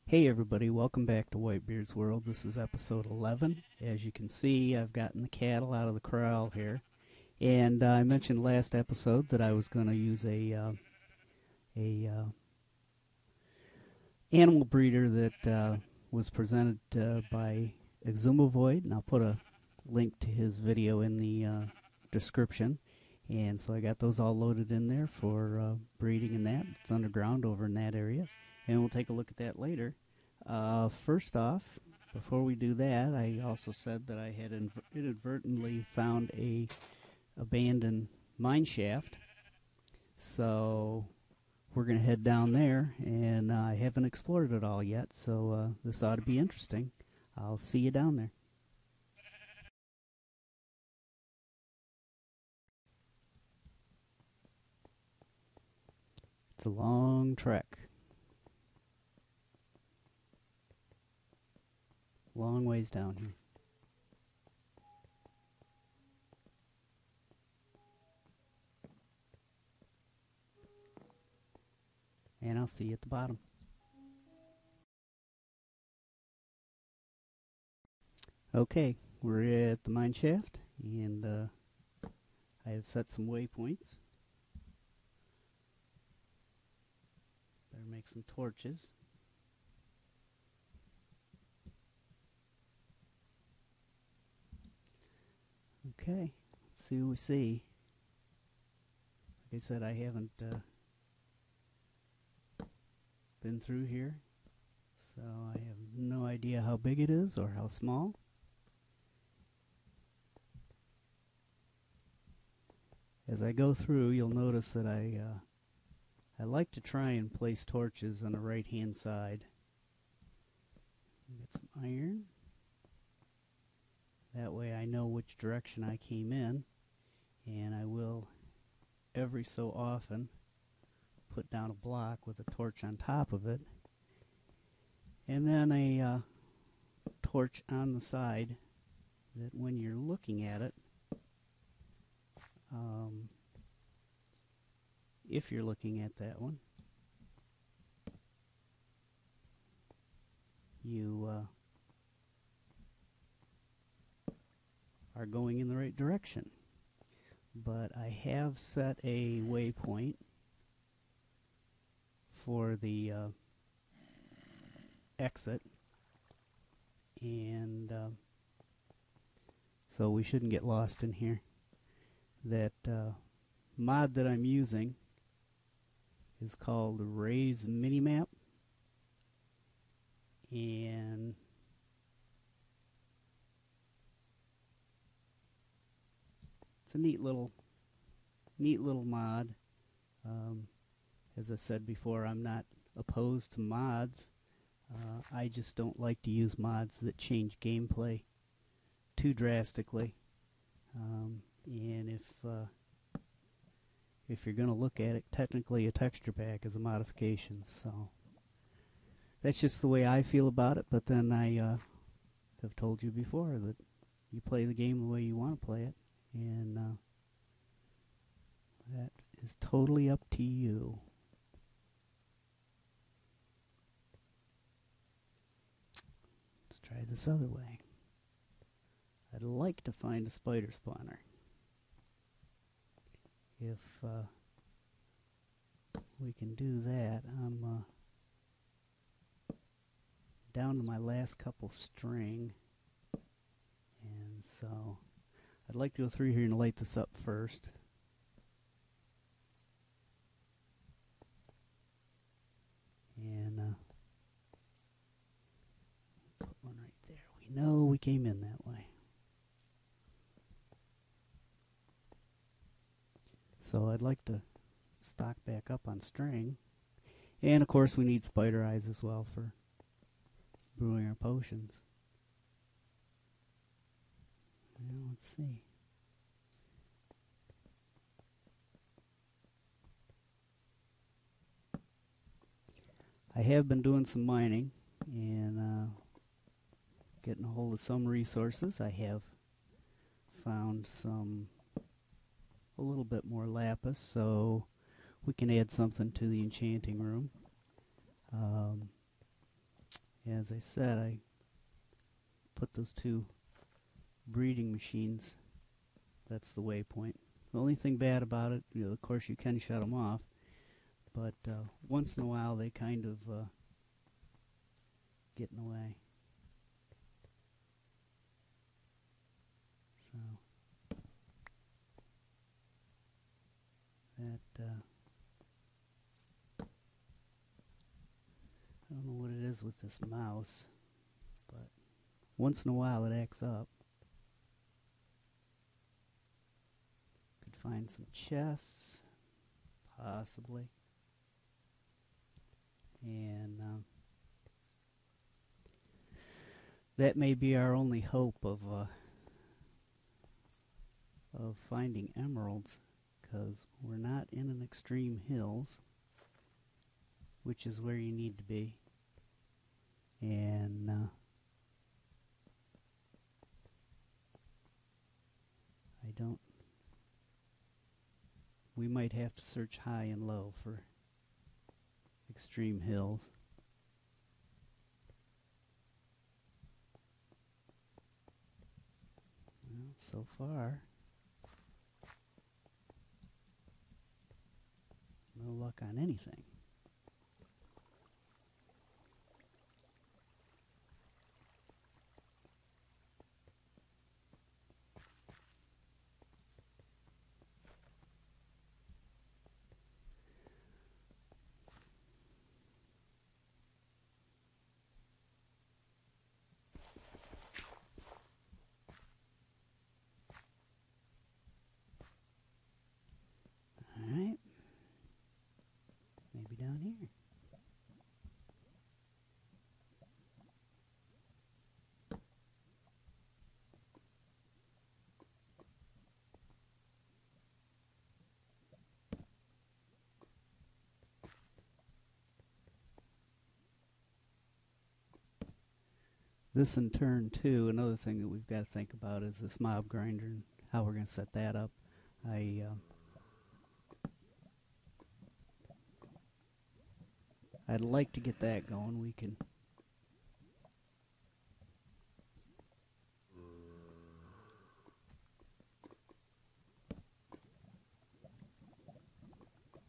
Hey everybody, welcome back to Whitebeard's World. This is episode 11. As you can see, I've gotten the cattle out of the corral here. And I mentioned last episode that I was going to use a animal breeder that was presented by Exumavoid, and I'll put a link to his video in the description. And so I got those all loaded in there for breeding and that. It's underground over in that area. And we'll take a look at that later. First off, before we do that, I also said that I had inadvertently found a abandoned mine shaft. So we're going to head down there, and I haven't explored it all yet, so this ought to be interesting. I'll see you down there. It's a long trek. Long ways down here. And I'll see you at the bottom. Okay, we're at the mine shaft, and I have set some waypoints. Better make some torches. Okay, let's see what we see. Like I said, I haven't been through here, so I have no idea how big it is or how small. As I go through, you'll notice that I like to try and place torches on the right-hand side. Get some iron. That way I know which direction I came in, and I will every so often put down a block with a torch on top of it, and then a torch on the side that when you're looking at it, if you're looking at that one, you are going in the right direction. But I have set a waypoint for the exit, and so we shouldn't get lost in here. That mod that I'm using is called Ray's Minimap, and it's a neat little mod. As I said before, I'm not opposed to mods. I just don't like to use mods that change gameplay too drastically. And if you're going to look at it, technically a texture pack is a modification. So that's just the way I feel about it. But then I have told you before that you play the game the way you want to play it, and that is totally up to you. Let's try this other way. I'd like to find a spider spawner. If we can do that, I'm down to my last couple string, and so I'd like to go through here and light this up first. And put one right there. We know we came in that way. So I'd like to stock back up on string. And of course we need spider eyes as well for brewing our potions. Now let's see. I have been doing some mining and getting a hold of some resources. I have found a little bit more lapis, so we can add something to the enchanting room. as I said, I put those two breeding machines. That's the waypoint. The only thing bad about it, of course, you can shut them off, but once in a while they kind of get in the way. So that I don't know what it is with this mouse, but once in a while it acts up. Could find some chests, possibly. And that may be our only hope of finding emeralds, because we're not in an extreme hills, which is where you need to be. And we might have to search high and low for extreme hills. Well, so far, no luck on anything. Alright. Maybe down here. This in turn, too, another thing that we've got to think about is this mob grinder and how we're going to set that up. I'd like to get that going.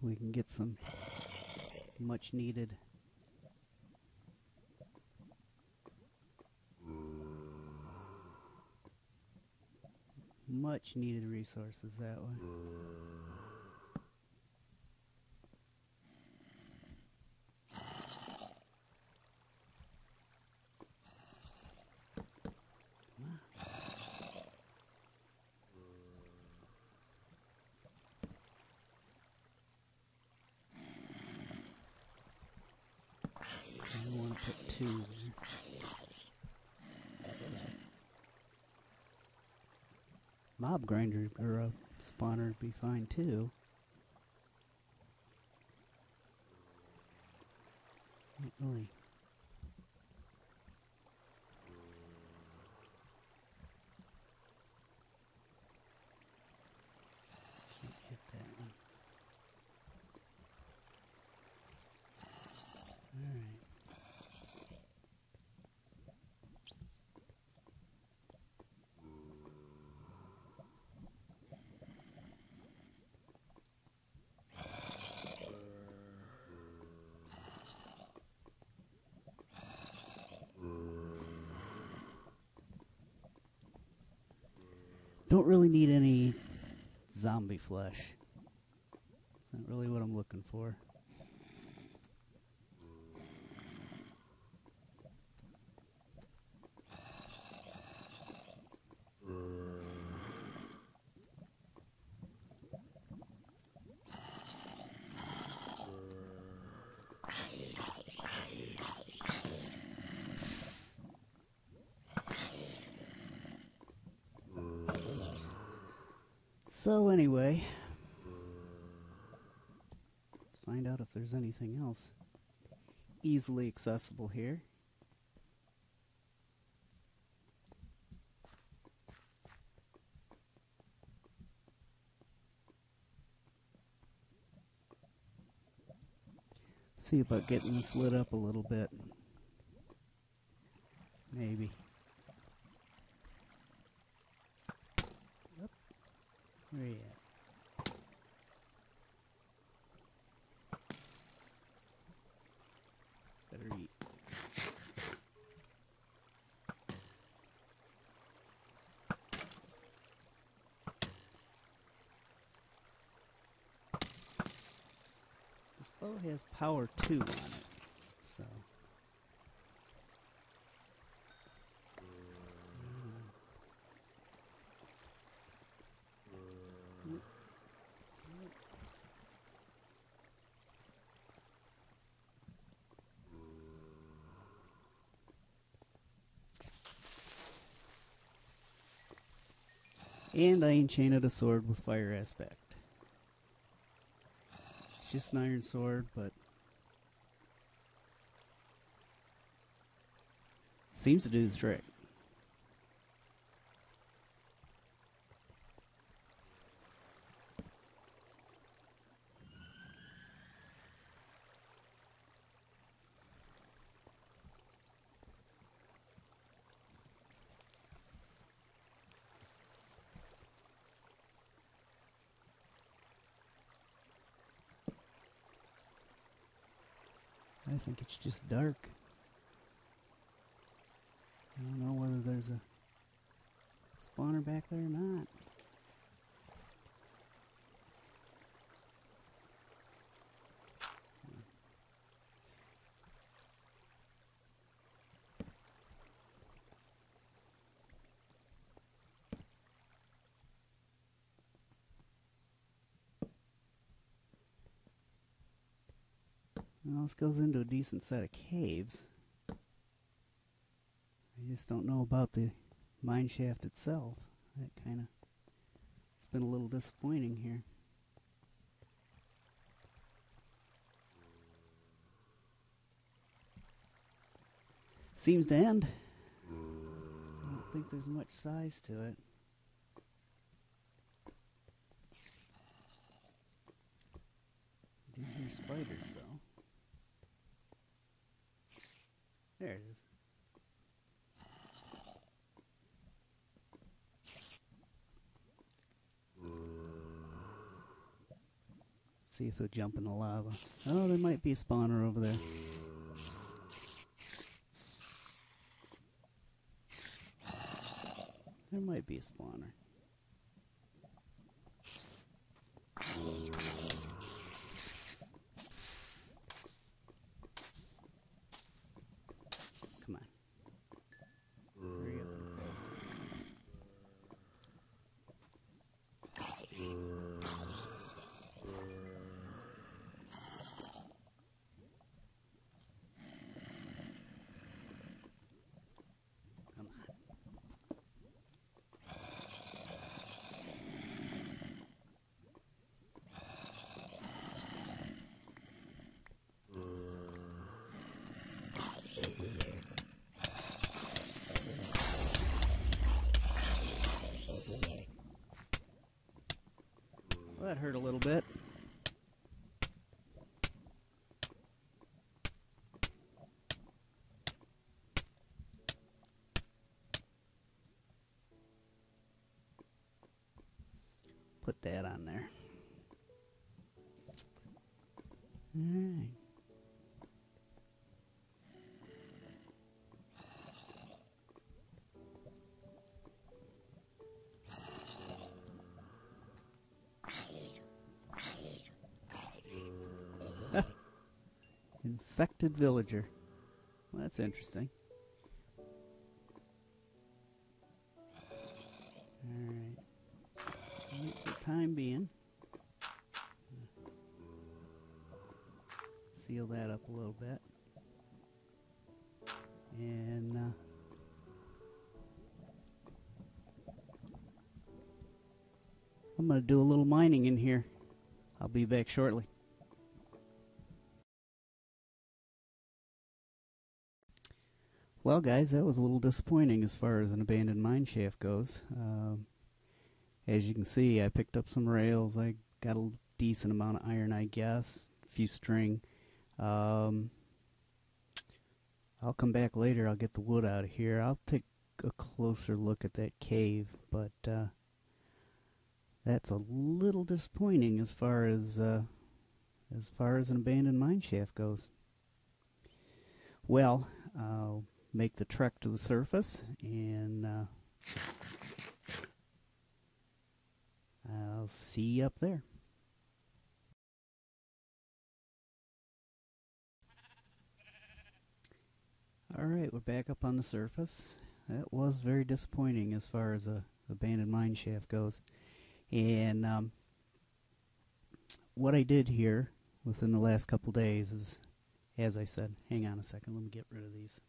We can get some much needed resources that way. I want to put two there. Mob grinder or a spawner would be fine too. Not really. Can't hit that one. Alright. Don't really need any zombie flesh. Not really what I'm looking for. So anyway, let's find out if there's anything else easily accessible here. See about getting this lit up a little bit. maybe. Yep. Where you at? Better eat. This bow has power 2 on it, so. And I enchanted a sword with fire aspect. It's just an iron sword, but seems to do the trick. I think it's just dark. I don't know whether there's a spawner back there or not. Well, this goes into a decent set of caves. I just don't know about the mine shaft itself. That kind of, it's been a little disappointing here. Seems to end. I don't think there's much size to it. I do hear spiders though. There it is. See if they'll jump in the lava. Oh, there might be a spawner over there. There might be a spawner. Come on. Hurry up. Well, that hurt a little bit. Put that on there. All right. Infected villager. Well, that's interesting. Alright. For the time being, seal that up a little bit. And I'm going to do a little mining in here. I'll be back shortly. Well, guys, that was a little disappointing as far as an abandoned mine shaft goes. As you can see, I picked up some rails. I got a decent amount of iron, I guess. A few string. I'll come back later. I'll get the wood out of here. I'll take a closer look at that cave, but that's a little disappointing as far as an abandoned mine shaft goes. Well, I'll make the trek to the surface, and I'll see you up there. Alright, we're back up on the surface. That was very disappointing as far as a abandoned mine shaft goes. And what I did here within the last couple days is, as I said, hang on a second, let me get rid of these.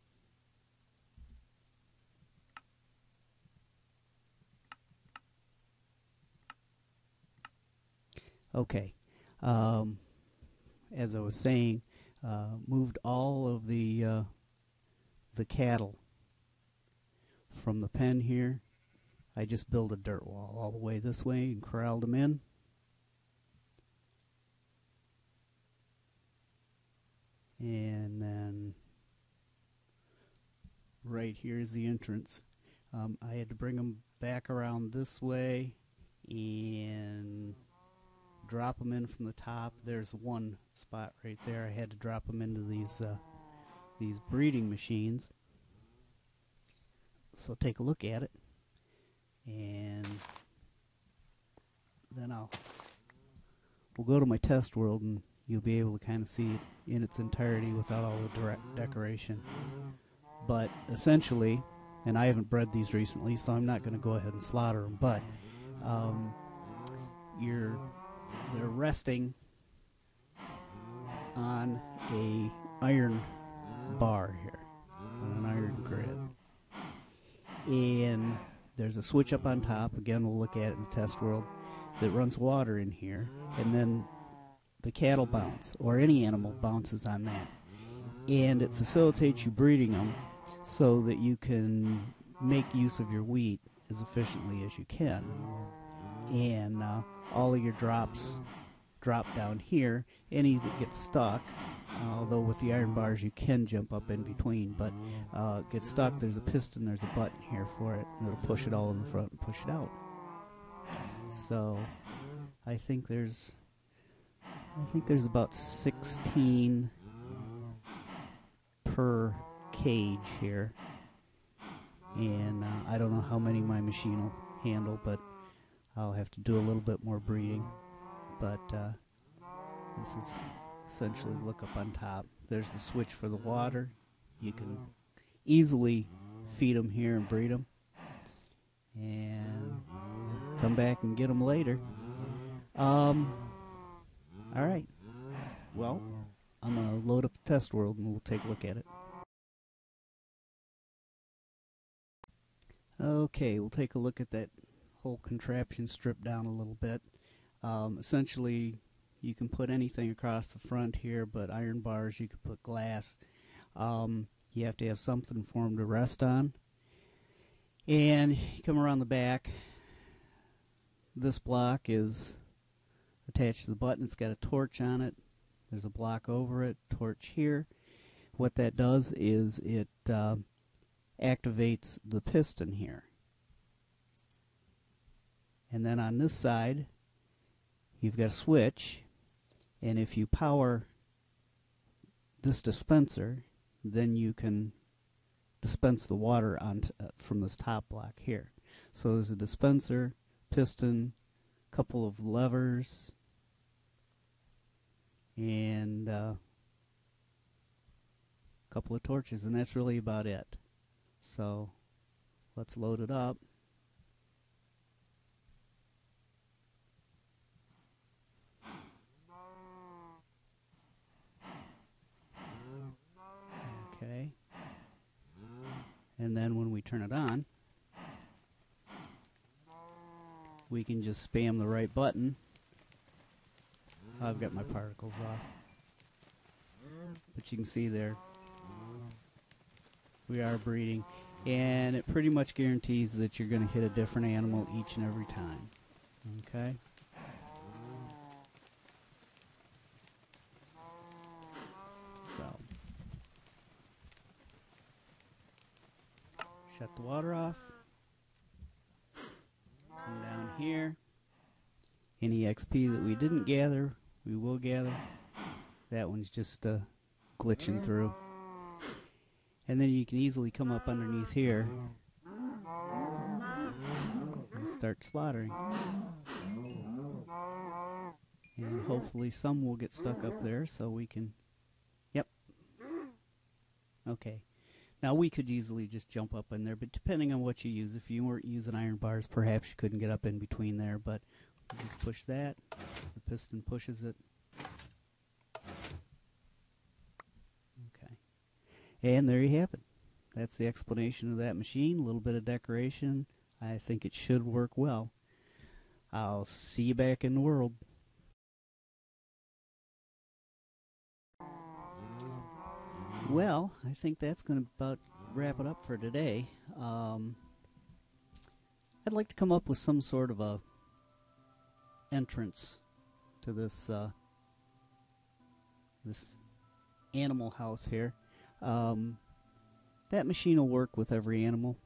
Okay, as I was saying, moved all of the cattle from the pen here. I just built a dirt wall all the way this way and corralled them in. And then right here is the entrance. I had to bring them back around this way and drop them in from the top. There's one spot right there. I had to drop them into these breeding machines. So take a look at it, and then we'll go to my test world, and you'll be able to kind of see it in its entirety without all the direct decoration. But essentially, and I haven't bred these recently, so I'm not going to go ahead and slaughter them, but they're resting on a iron bar here, on an iron grid. And there's a switch up on top, again we'll look at it in the test world, that runs water in here, and then the cattle bounce, or any animal bounces on that. And it facilitates you breeding them so that you can make use of your wheat as efficiently as you can. And all of your drops drop down here. Any that get stuck, although with the iron bars you can jump up in between, but get stuck, there's a piston, there's a button here for it, and it'll push it all in the front and push it out. So I think there's about 16 per cage here, and I don't know how many my machine will handle, but I'll have to do a little bit more breeding. But this is essentially, look up on top. There's the switch for the water. You can easily feed them here and breed them, and come back and get them later. All right. Well, I'm going to load up the test world and we'll take a look at it. Okay, we'll take a look at that whole contraption stripped down a little bit. Essentially, you can put anything across the front here, but iron bars, you could put glass. You have to have something for them to rest on. And you come around the back. This block is attached to the button. It's got a torch on it. There's a block over it, torch here. What that does is it activates the piston here. And then on this side, you've got a switch, and if you power this dispenser, then you can dispense the water from this top block here. So there's a dispenser, piston, couple of levers, and a couple of torches, and that's really about it. So let's load it up. Okay. And then when we turn it on, we can just spam the right button. I've got my particles off, but you can see there we are breeding, and it pretty much guarantees that you're going to hit a different animal each and every time. Okay. So Shut the water off. Come down here. Any XP that we didn't gather, we will gather. That one's just glitching through. And then you can easily come up underneath here and start slaughtering. And hopefully some will get stuck up there so we can... Yep. Okay. Now we could easily just jump up in there, but depending on what you use, if you weren't using iron bars, perhaps you couldn't get up in between there, but we'll just push that. The piston pushes it. Okay. And there you have it. That's the explanation of that machine. A little bit of decoration. I think it should work well. I'll see you back in the world. Well, I think that's going to about wrap it up for today. I'd like to come up with some sort of a entrance to this this animal house here. That machine will work with every animal,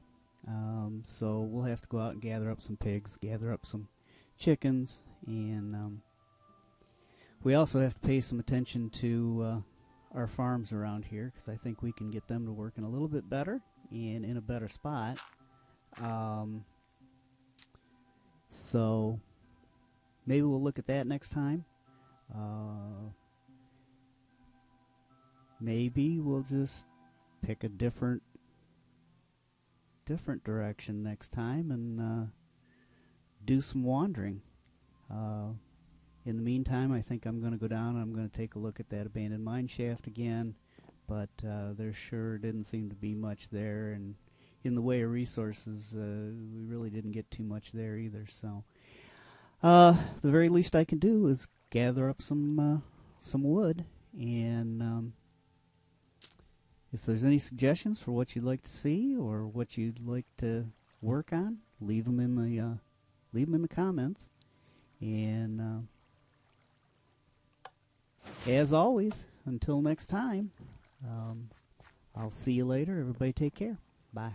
so we'll have to go out and gather up some pigs, gather up some chickens, and we also have to pay some attention to our farms around here, because I think we can get them to working a little bit better and in a better spot. So maybe we'll look at that next time. Maybe we'll just pick a different direction next time and do some wandering. In the meantime, I think I'm going to go down and I'm going to take a look at that abandoned mine shaft again, but there sure didn't seem to be much there, and in the way of resources, we really didn't get too much there either. So the very least I can do is gather up some wood, and if there's any suggestions for what you'd like to see or what you'd like to work on, leave them in the comments. And as always, until next time, I'll see you later. Everybody take care. Bye.